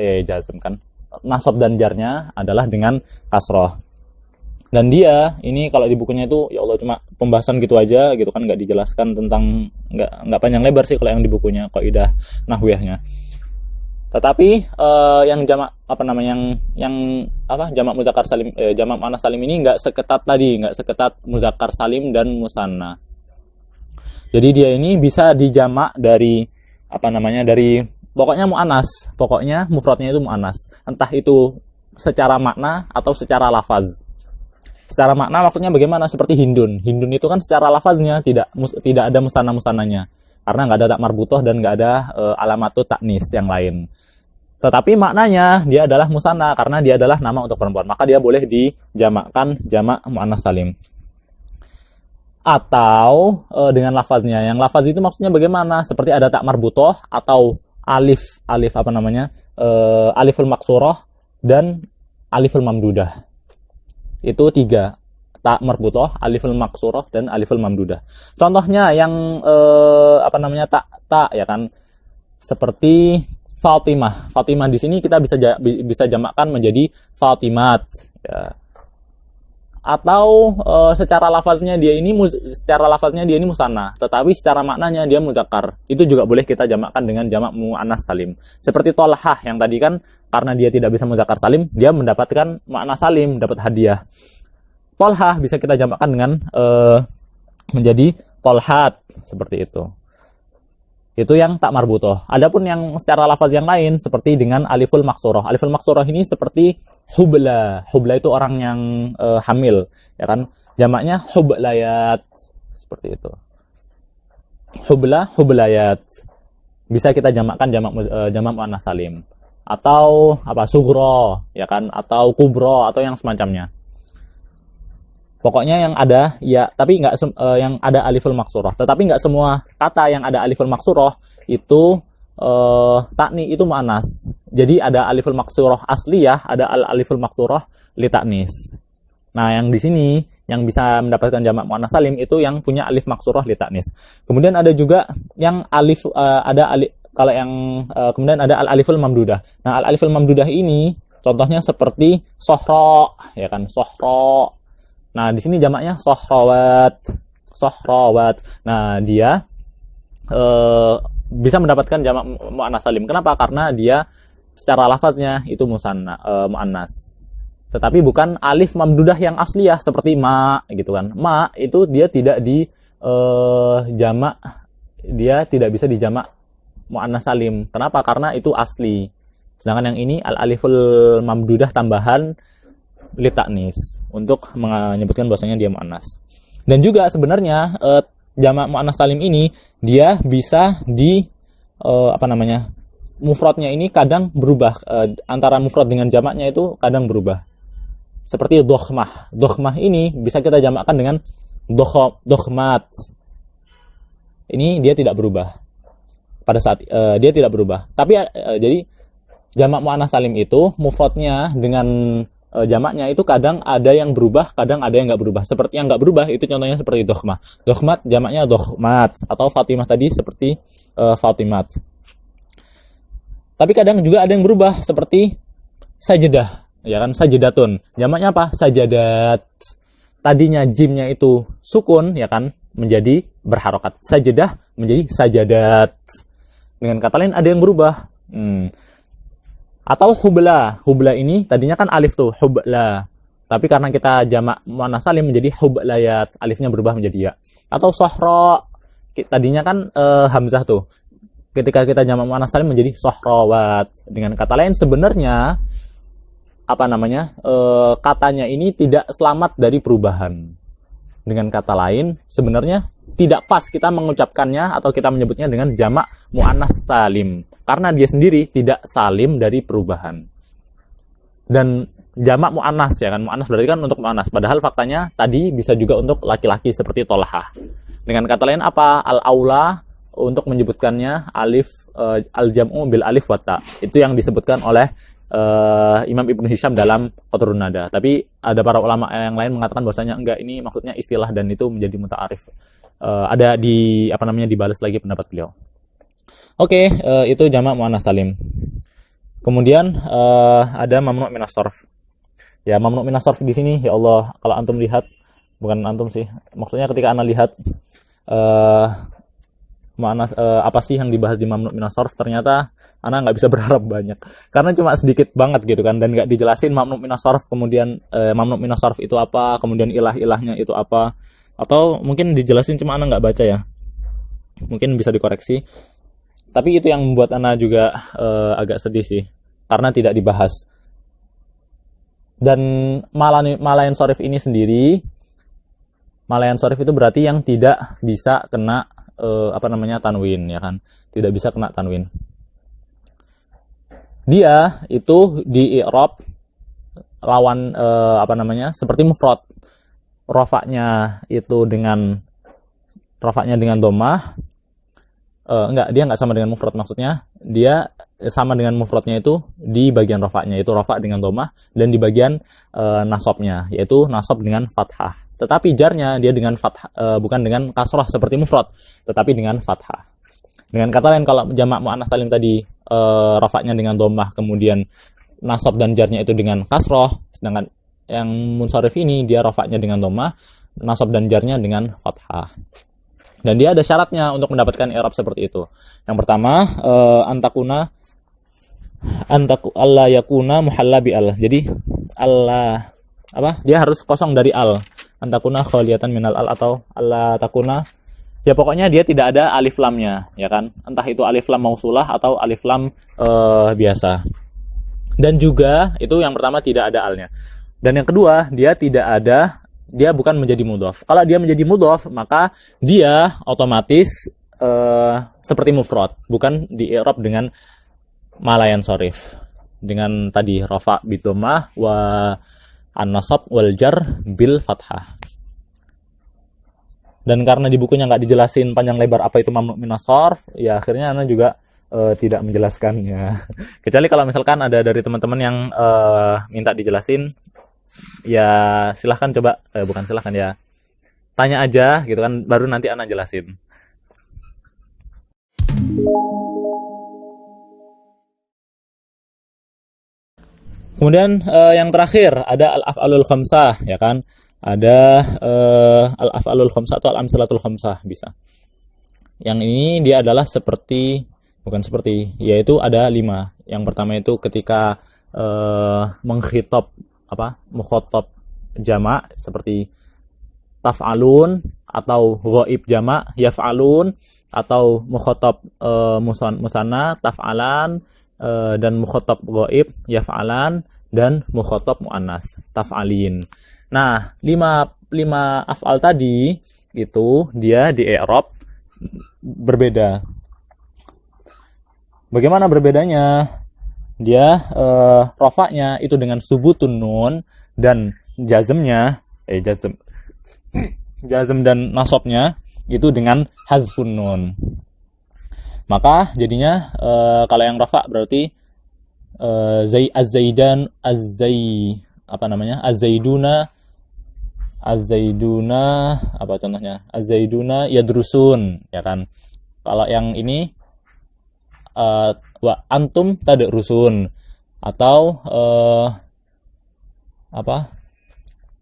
kan, nasab dan jarnya adalah dengan kasroh. Dan dia ini kalau di bukunya itu ya Allah cuma pembahasan gitu aja gitu kan, nggak dijelaskan tentang nggak panjang lebar sih kalau yang di bukunya qaidah nahwiyahnya. Tetapi yang jamak apa namanya yang jamak muzakkar salim jamak muannats salim ini nggak seketat muzakkar salim dan musanna. Jadi dia ini bisa dijamak dari dari pokoknya muannas, pokoknya mufradnya itu muannas, entah itu secara makna atau secara lafaz. Secara makna maksudnya bagaimana? Seperti hindun. Hindun itu kan secara lafaznya tidak ada musanna-musannanya karena nggak ada tak marbutoh dan nggak ada alamatu taknis yang lain. Tetapi maknanya dia adalah musanna karena dia adalah nama untuk perempuan, maka dia boleh dijamakkan jamak muannats salim. Atau dengan lafaznya. Yang lafaz itu maksudnya bagaimana? Seperti ada tak marbutoh atau alif aliful maksurah dan aliful mamdudah. Itu 3. Tak marbutoh, aliful maksurah dan aliful mamdudah. Contohnya yang tak ya kan. Seperti Fatimah. Fatimah di sini kita bisa jamakkan menjadi Fatimat ya. Atau secara lafaznya dia ini musanna, tetapi secara maknanya dia muzakkar. Itu juga boleh kita jamakkan dengan jamak muannats salim. Seperti Tolhah yang tadi kan karena dia tidak bisa muzakkar salim, dia mendapatkan makna salim, dapat hadiah. Tolhah bisa kita jamakkan dengan menjadi Tolhat, seperti itu. Itu yang tak marbutoh. Adapun yang secara lafaz yang lain seperti dengan aliful maksurah. Aliful maksurah ini seperti hubla. Hubla itu orang yang hamil, ya kan? Jamaknya hublayat, seperti itu. Hubla, hublayat. Bisa kita jamakkan jamak muannats salim. Atau sugro, ya kan? Atau kubro atau yang semacamnya. Pokoknya yang ada ya, tapi nggak yang ada aliful maksurah. Tetapi nggak semua kata yang ada aliful maksurah itu takni itu muannas. Jadi ada aliful maksurah asliyah, ada aliful maksurah li taknis. Nah, yang di sini yang bisa mendapatkan jamak muannats salim itu yang punya alif maksurah li ta'nis. Kemudian ada juga yang alif ada alif, kalau yang kemudian ada al aliful mamdudah. Nah, al aliful mamdudah ini contohnya seperti sohro, ya kan, sohro. Nah, di sini jamaknya sohrawat, sohrawat. Nah, dia bisa mendapatkan jamak muannats salim. Kenapa? Karena dia secara lafaznya itu musanna, muannas. Tetapi bukan alif mamdudah yang asliyah seperti ma gitu kan. Ma itu dia tidak di jamak, dia tidak bisa dijamak muannas salim. Kenapa? Karena itu asli. Sedangkan yang ini al aliful mamdudah tambahan li ta'nis untuk menyebutkan bahwasanya dia muannas. Dan juga sebenarnya jamak muannas salim ini dia bisa di mufradnya ini kadang berubah, antara mufrad dengan jamaknya itu kadang berubah. Seperti dokhmah. Dokhmah ini bisa kita jamakkan dengan dokhmat. Ini dia tidak berubah. Pada saat dia tidak berubah. Tapi jadi jamak muannats salim itu mufradnya dengan jamaknya itu kadang ada yang berubah, kadang ada yang nggak berubah. Seperti yang nggak berubah itu contohnya seperti dokhmah. Dokhmat jamaknya dokhmat, atau Fatimah tadi seperti Fatimat. Tapi kadang juga ada yang berubah seperti sajadah, ya kan, sajadatun. Jamaknya apa? Sajadat. Tadinya jimnya itu sukun, ya kan, menjadi berharokat. Sajadah menjadi sajadat. Dengan kata lain ada yang berubah. Atau hubla. Hubla ini tadinya kan alif tuh, hubla. Tapi karena kita jamak muannats salim menjadi hublayat, alifnya berubah menjadi ya. Atau sohro. Tadinya kan hamzah tuh. Ketika kita jamak muannats salim menjadi sohrawat. Dengan kata lain sebenarnya katanya ini tidak selamat dari perubahan. Dengan kata lain sebenarnya tidak pas kita mengucapkannya atau kita menyebutnya dengan jamak muannats salim karena dia sendiri tidak salim dari perubahan. Dan jamak muannas, ya kan, muannas berarti kan untuk muannas, padahal faktanya tadi bisa juga untuk laki-laki seperti tolahah. Dengan kata lain apa? Al-aula untuk menyebutkannya alif al-jam'u bil alif wa ta. Itu yang disebutkan oleh Imam Ibnu Hisham dalam Qatrun Nada. Tapi ada para ulama yang lain mengatakan bahwasanya enggak, ini maksudnya istilah dan itu menjadi muta'arif. Ada di dibalas lagi pendapat beliau. Oke, itu jamak muannats salim. Kemudian ada mamnu' minas sarf. Ya, mamnu' minas sarf di sini, ya Allah, kalau antum lihat, bukan antum sih, maksudnya ketika ana lihat apa sih yang dibahas di mamnu' minas sarf, ternyata ana nggak bisa berharap banyak karena cuma sedikit banget gitu kan, dan nggak dijelasin mamnu' minas sarf, kemudian mamnu' minas sarf itu apa, kemudian ilah-ilahnya itu apa, atau mungkin dijelasin cuma ana nggak baca ya, mungkin bisa dikoreksi. Tapi itu yang membuat ana juga agak sedih sih karena tidak dibahas. Dan malayan sorif ini sendiri, malayan sorif itu berarti yang tidak bisa kena tanwin, ya kan, tidak bisa kena tanwin. Dia itu di i'rab lawan seperti mufrad. Rafa'nya itu dengan dhammah. Dia enggak sama dengan mufrad, maksudnya dia sama dengan mufradnya itu di bagian rafa'nya, itu rafa' dengan dhammah, dan di bagian nasabnya yaitu nasab dengan fathah. Tetapi jarnya dia dengan fathah, bukan dengan kasrah seperti mufrad, tetapi dengan fathah. Dengan kata lain, kalau jamak muannats salim tadi rafa'nya dengan dhammah, kemudian nasab dan jarnya itu dengan kasrah, sedangkan yang munsharif ini dia rafa'nya dengan dhammah, nasab dan jarnya dengan fathah. Dan dia ada syaratnya untuk mendapatkan i'rab seperti itu. Yang pertama, alla yakuna muhalla bi al. Jadi dia harus kosong dari al. Antakuna khaliyatan minal al, atau alla takuna, ya pokoknya dia tidak ada alif lamnya, ya kan? Entah itu alif lam mausulah atau alif lam biasa. Dan juga itu yang pertama, tidak ada alnya. Dan yang kedua, dia bukan menjadi mudhaf. Kalau dia menjadi mudhaf, maka dia otomatis seperti mufrad, bukan di i'rab dengan malayan sorif, dengan tadi rafa' bi dhammah wa an-nasab wal jar bil fathah. Dan karena di bukunya nggak dijelasin panjang lebar apa itu mamnu' minas sarf, ya akhirnya ana juga tidak menjelaskannya. Kecuali kalau misalkan ada dari teman-teman yang minta dijelasin, ya silahkan coba, bukan silahkan ya, tanya aja gitu kan, baru nanti Ana jelasin. Kemudian yang terakhir ada al-af'alul khamsah, ya kan? Ada al-af'alul khamsah atau al-amsalatul khamsah bisa. Yang ini dia adalah seperti, bukan seperti, yaitu ada 5. Yang pertama itu ketika mengkhitab mukhatab jamak seperti taf'alun, atau ghaib jamak yaf'alun, atau mukhatab musanna taf'alan, dan mukhatab ghaib yaf'alan, dan mukhatab muannas taf'alin. Nah, 5 af'al tadi itu dia di i'rab berbeda. Bagaimana berbedanya? Dia rafa'nya itu dengan subutun nun, dan jazmnya jazm dan nasabnya itu dengan hazfun nun. Maka jadinya kalau yang rafa berarti az-zaidan az-zaiduna apa contohnya, az-zaiduna yadrusun, ya kan. Kalau yang ini wa antum tadrusun, atau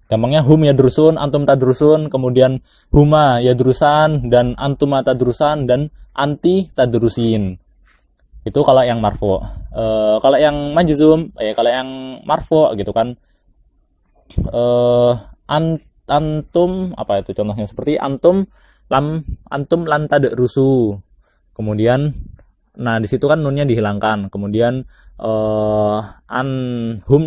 gampangnya hum yadrusun, antum tadrusun, kemudian huma yadrusan, dan antuma tadrusan, dan anti tadrusin. Itu kalau yang marfu. Kalau yang majzum, kalau yang marfu gitu kan, antum apa itu contohnya, seperti antum lan tadrusu. Kemudian nah di situ kan nunnya dihilangkan. Kemudian hum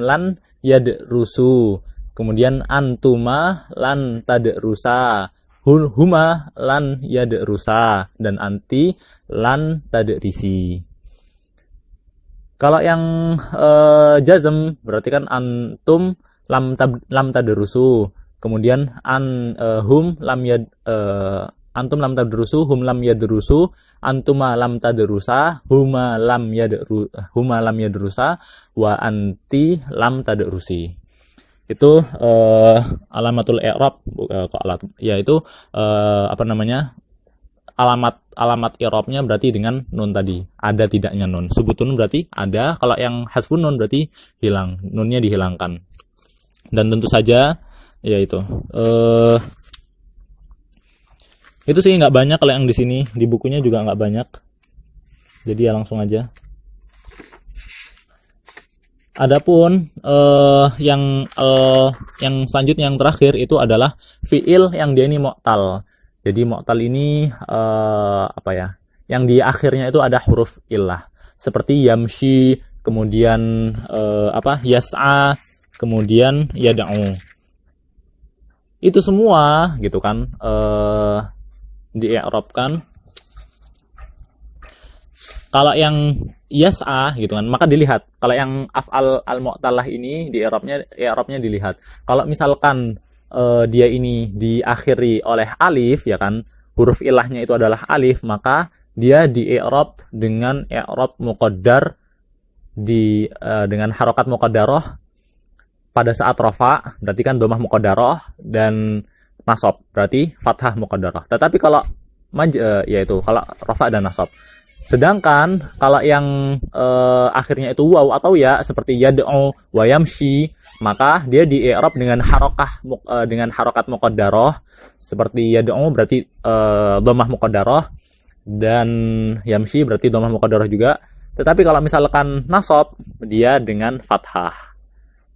lan yadrusu. Kemudian antuma lan tadrusa, huma lan yadrusa, dan anti lan tadrisi. Kalau yang jazm berarti kan antum lam tadrusu, kemudian antum lam tadrusu, hum lam yadrusu, antuma lam tadrusa, huma lam yadrusa, wa anti lam tadrusi. Itu alamatul i'rab, yaitu alamat i'rabnya berarti dengan nun tadi, ada tidaknya nun. Subutun berarti ada, kalau yang hasfun nun berarti hilang, nunnya dihilangkan. Dan tentu saja yaitu itu sih nggak banyak. Kalau yang di sini di bukunya juga nggak banyak, jadi ya langsung aja. Adapun yang selanjutnya, yang terakhir itu adalah fiil yang dia ini mu'tal. Jadi mu'tal ini yang di akhirnya itu ada huruf illah, seperti yamshi, kemudian yas'a, kemudian yad'u. Itu semua gitu kan di-i'rabkan. Kalau yang yas'a gitu kan, maka dilihat. Kalau yang af'al al-mu'talah ini di i'rabnya dilihat. Kalau misalkan dia ini diakhiri oleh alif, ya kan, huruf ilahnya itu adalah alif, maka dia di i'rab dengan i'rab muqaddar, dengan harokat muqaddarah pada saat rafa, berarti kan dhammah muqaddarah, dan nasab berarti fathah muqaddarah. Tetapi kalau yaitu kalau rafa dan nasab. Sedangkan kalau yang akhirnya itu waw atau ya, seperti yad'u wa yamshi, maka dia di i'rab dengan harokat muqaddarah, seperti yad'u berarti dhammah muqaddarah, dan yamshi berarti dhammah muqaddarah juga. Tetapi kalau misalkan nasab, dia dengan fathah.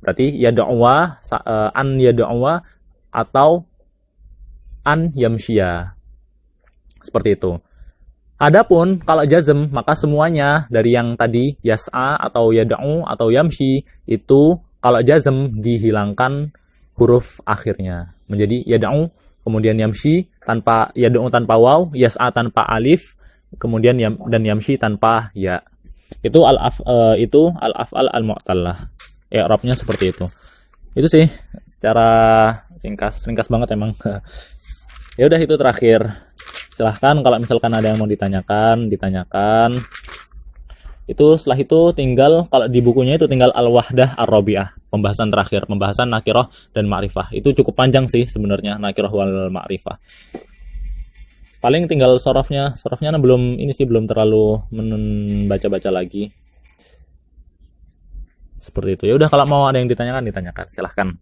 Berarti yad'uwa, an yad'uwa, atau an yamshiya. Seperti itu. Adapun kalau jazm, maka semuanya dari yang tadi yas'a atau yad'u atau yamshi, itu kalau jazm dihilangkan huruf akhirnya menjadi yad'u, kemudian yamshi tanpa yad'u tanpa waw, yas'a tanpa alif, kemudian dan yamshi tanpa ya. Itu al-af'al al-mu'tallah. I'rabnya seperti itu. Itu sih secara ringkas banget emang. Ya udah, itu terakhir. Silahkan kalau misalkan ada yang mau ditanyakan. Itu setelah itu tinggal, kalau di bukunya itu tinggal al-wahdah ar-rabi'ah, pembahasan terakhir, pembahasan nakiroh dan ma'rifah. Itu cukup panjang sih sebenarnya, nakiroh wal ma'rifah. Paling tinggal sorofnya belum ini sih, belum terlalu baca-baca lagi. Seperti itu. Ya udah, kalau mau ada yang ditanyakan silahkan.